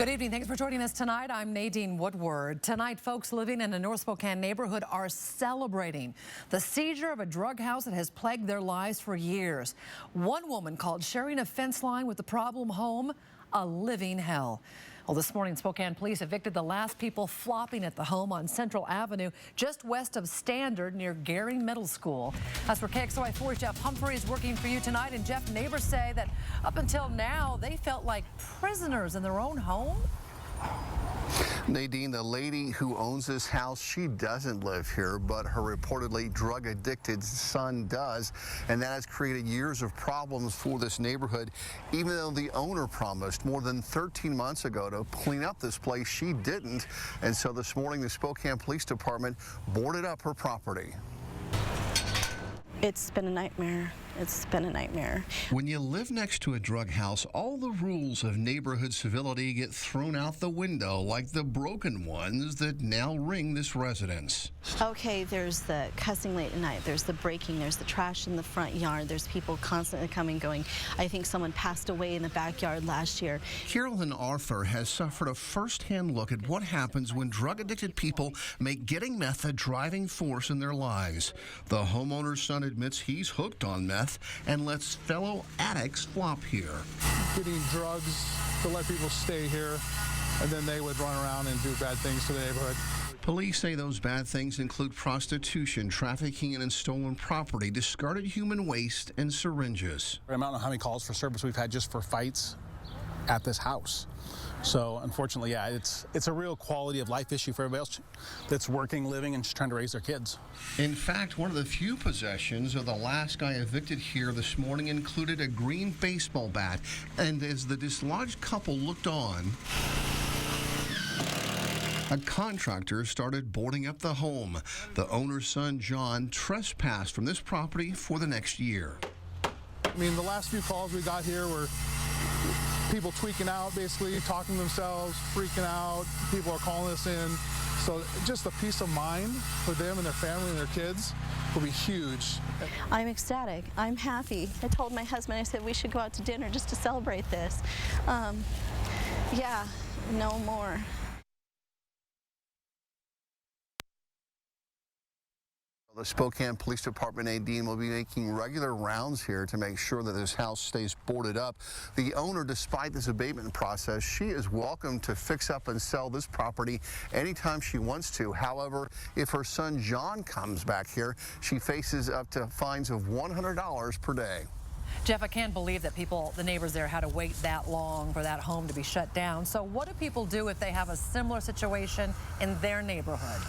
Good evening. Thanks for joining us tonight. I'm Nadine Woodward. Tonight, folks living in a North Spokane neighborhood are celebrating the seizure of a drug house that has plagued their lives for years. One woman called sharing a fence line with the problem home a living hell. Well, this morning, Spokane Police evicted the last people flopping at the home on Central Avenue, just west of Standard near Garry Middle School. As for KXLY4's Jeff Humphrey is working for you tonight. And Jeff, neighbors say that up until now, they felt like prisoners in their own home. Nadine, the lady who owns this house, she doesn't live here, but her reportedly drug-addicted son does, and that has created years of problems for this neighborhood. Even though the owner promised more than 13 months ago to clean up this place, she didn't, and so this morning the Spokane Police Department boarded up her property. It's been a nightmare. It's been a nightmare. When you live next to a drug house, all the rules of neighborhood civility get thrown out the window, like the broken ones that now ring this residence. Okay, there's the cussing late at night, there's the breaking, there's the trash in the front yard, there's people constantly coming going. I think someone passed away in the backyard last year. Carolyn Arthur has suffered a first-hand look at what happens when drug-addicted people make getting meth a driving force in their lives. The homeowner's son admits he's hooked on meth and lets fellow addicts flop here. Getting drugs to let people stay here, and then they would run around and do bad things to the neighborhood. Police say those bad things include prostitution, trafficking in stolen property, discarded human waste, and syringes. I don't know how many calls for service we've had just for fights at this house. So unfortunately, yeah, it's a real quality of life issue for everybody else that's working, living, and just trying to raise their kids. In fact, one of the few possessions of the last guy evicted here this morning included a green baseball bat. And as the dislodged couple looked on, a contractor started boarding up the home. The owner's son, John, trespassed from this property for the next year. I mean, the last few calls we got here were people tweaking out, basically talking to themselves, freaking out. People are calling us in. So just the peace of mind for them and their family and their kids will be huge. I'm ecstatic. I'm happy. I told my husband, I said we should go out to dinner just to celebrate this. Yeah, no more. The Spokane Police Department, Nadine, will be making regular rounds here to make sure that this house stays boarded up. The owner, despite this abatement process, she is welcome to fix up and sell this property anytime she wants to. However, if her son John comes back here, she faces up to fines of $100 per day. Jeff, I can't believe that the neighbors there had to wait that long for that home to be shut down. So what do people do if they have a similar situation in their neighborhood?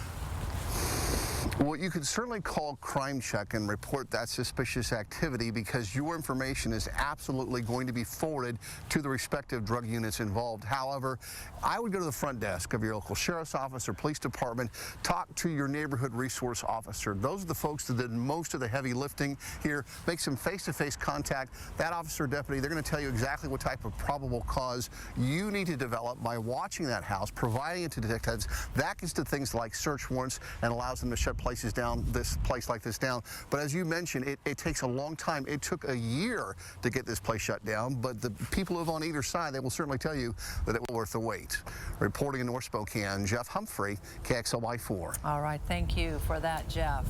Well, you could certainly call Crime Check and report that suspicious activity, because your information is absolutely going to be forwarded to the respective drug units involved. However, I would go to the front desk of your local sheriff's office or police department, talk to your neighborhood resource officer. Those are the folks that did most of the heavy lifting here. Make some face-to-face contact. That officer or deputy, they're going to tell you exactly what type of probable cause you need to develop by watching that house, providing it to detectives. That gets to things like search warrants and allows them to shut this place like this down. But as you mentioned, it takes a long time. It took a year to get this place shut down, but the people who live on either side, they will certainly tell you that it was worth the wait. Reporting in North Spokane, Jeff Humphrey, KXLY4. All right, thank you for that, Jeff.